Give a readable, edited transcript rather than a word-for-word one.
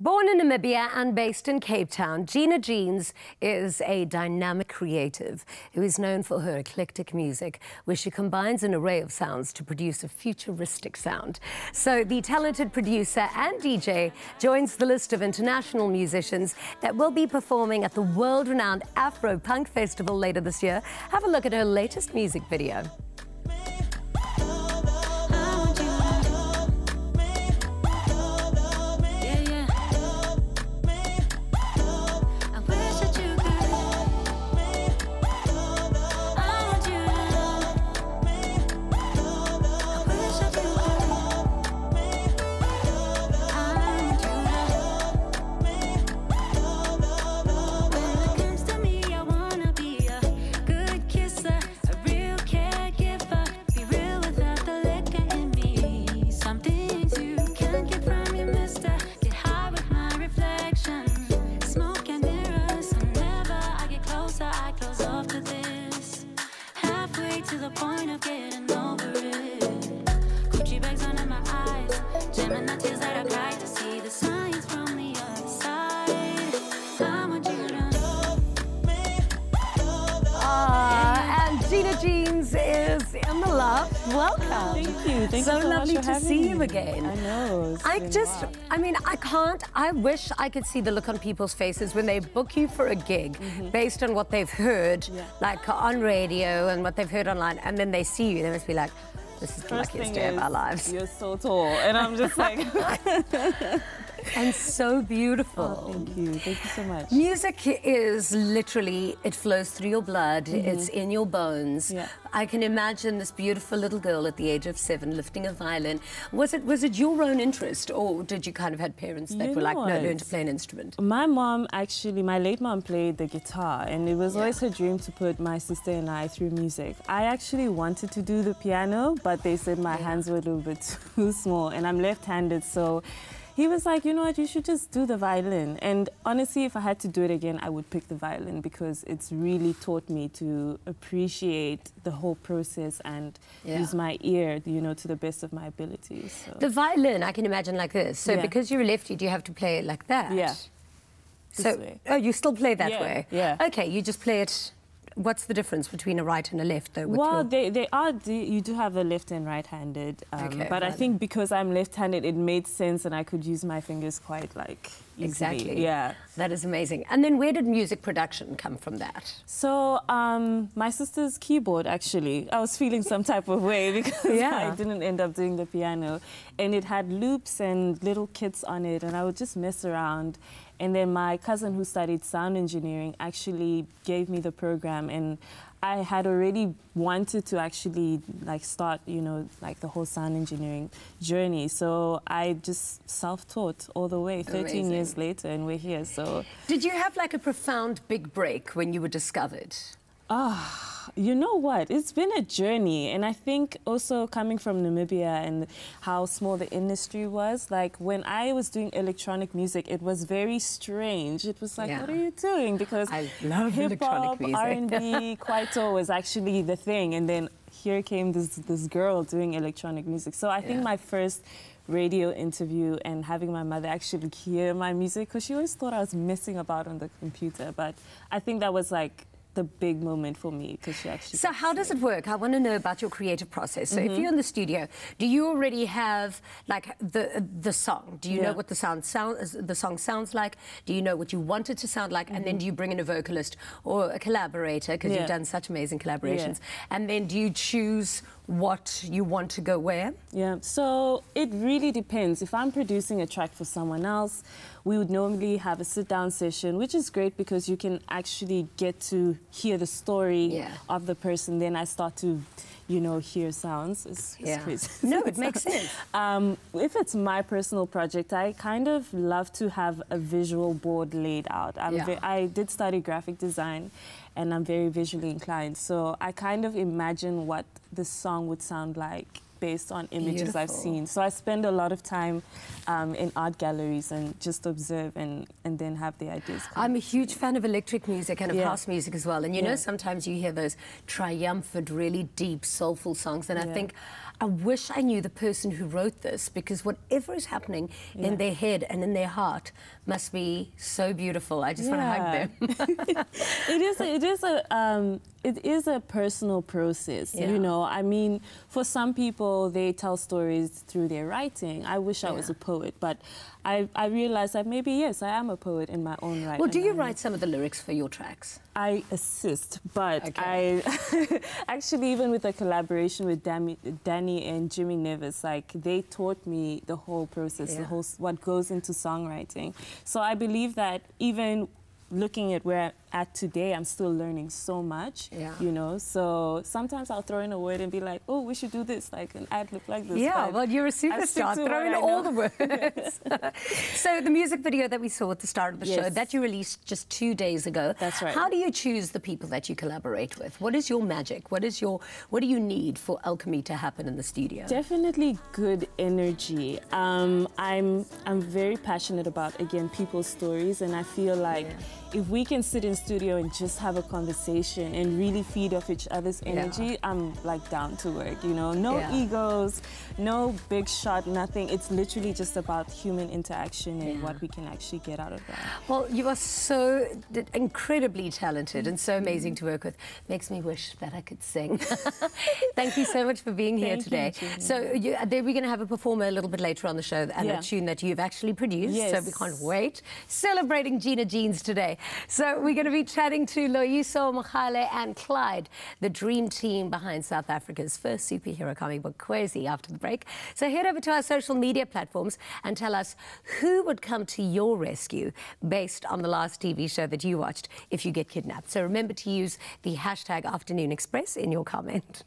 Born in Namibia and based in Cape Town, Gina Jeanz is a dynamic creative who is known for her eclectic music, where she combines an array of sounds to produce a futuristic sound. So the talented producer and DJ joins the list of international musicians that will be performing at the world-renowned Afro-Punk Festival later this year. Have a look at her latest music video. To the point of getting over it. Gucci bags under my eyes, Gemini tears that I cried to see the signs from the other side. I want you to And Gina Jeanz is in the love. Welcome. Thank you. Thank so you so lovely much for to see having you me. again. I know. I wish I could see the look on people's faces when they book you for a gig based on what they've heard, like on radio and what they've heard online, and then they see you. They must be like, this is the luckiest day of our lives. You're so tall, and I'm just like... And so beautiful. Oh, thank you. Thank you so much. Music is literally, it flows through your blood. It's in your bones. Yeah. I can imagine this beautiful little girl at the age of 7 lifting a violin. Was it your own interest, or did you kind of had parents that were like, no, learn to play an instrument? My mom, actually, my late mom played the guitar, and it was always her dream to put my sister and I through music. I actually wanted to do the piano, but they said my hands were a little bit too small, and I'm left-handed, so he was like, you know what, you should just do the violin. And honestly, if I had to do it again, I would pick the violin, because it's really taught me to appreciate the whole process and use my ear, you know, to the best of my abilities. So. The violin, I can imagine like this. So because you're a lefty, do you have to play it like that? Yeah. So, oh, you still play that way? Yeah. Okay, you just play it. What's the difference between a right and a left, though? Well, you do have a left and right-handed, but I think because I'm left-handed, it made sense, and I could use my fingers quite, like, easily. Exactly. Yeah. That is amazing. And then where did music production come from that? So, my sister's keyboard, actually. I was feeling some type of way because I didn't end up doing the piano. And it had loops and little kits on it, and I would just mess around. And then my cousin, who studied sound engineering, actually gave me the program, and I had already wanted to actually like start, you know, like the whole sound engineering journey. So I just self-taught all the way, 13 years later, and we're here. So did you have like a profound big break when you were discovered? You know what? It's been a journey, and I think also coming from Namibia and how small the industry was, like when I was doing electronic music, it was very strange. It was like, what are you doing? Because I love hip-hop, electronic music. R&B, Kwaito was actually the thing, and then here came this girl doing electronic music. So I think my first radio interview and having my mother actually hear my music, because she always thought I was messing about on the computer, but I think that was like the big moment for me, because she actually... So how does it work? I want to know about your creative process. So if you're in the studio, do you already have like the song? Do you know what the song sounds like? Do you know what you want it to sound like? And then do you bring in a vocalist or a collaborator, because you've done such amazing collaborations? And then do you choose what you want to go where? Yeah, so it really depends. If I'm producing a track for someone else, we would normally have a sit-down session, which is great because you can actually get to hear the story of the person. Then I start to, you know, hear sounds. It's crazy. No, it makes sense. If it's my personal project, I kind of love to have a visual board laid out. I did study graphic design, and I'm very visually inclined. So I kind of imagine what the song would sound like based on images I've seen. So I spend a lot of time in art galleries and just observe and then have the ideas come. I'm a huge fan of electric music and of house music as well. And you know, sometimes you hear those triumphant, really deep, soulful songs. And I think I wish I knew the person who wrote this, because whatever is happening in their head and in their heart must be so beautiful. I just want to hug them. It is a personal process, you know. I mean, for some people, they tell stories through their writing. I wish I was a poet, but I realized that maybe, yes, I am a poet in my own right. Well, do you write some of the lyrics for your tracks? I assist, but I actually, even with a collaboration with Danny and Jimmy Nevis, like, they taught me the whole process, the whole what goes into songwriting. So I believe that even looking at where I'm at today, I'm still learning so much, you know. So sometimes I'll throw in a word and be like, oh, we should do this, like an ad lib like this. Yeah, well, you're a superstar. Throw in all the words. So the music video that we saw at the start of the show, that you released just 2 days ago. That's right. How do you choose the people that you collaborate with? What is your magic? What do you need for alchemy to happen in the studio? Definitely good energy. I'm very passionate about, again, people's stories, and I feel like if we can sit in studio and just have a conversation and really feed off each other's energy, I'm like down to work, you know. No egos, no big shot, nothing. It's literally just about human interaction and what we can actually get out of that. Well, you are so incredibly talented and so amazing to work with. Makes me wish that I could sing. Thank you so much for being here today. So we're going to have a performer a little bit later on the show, and a tune that you've actually produced, so we can't wait. Celebrating Gina Jeanz today. So we're going to be chatting to Loyiso, Mogale and Clyde, the dream team behind South Africa's first superhero comic book, Kwezi, after the break. So head over to our social media platforms and tell us who would come to your rescue based on the last TV show that you watched if you get kidnapped. So remember to use the hashtag Afternoon Express in your comment.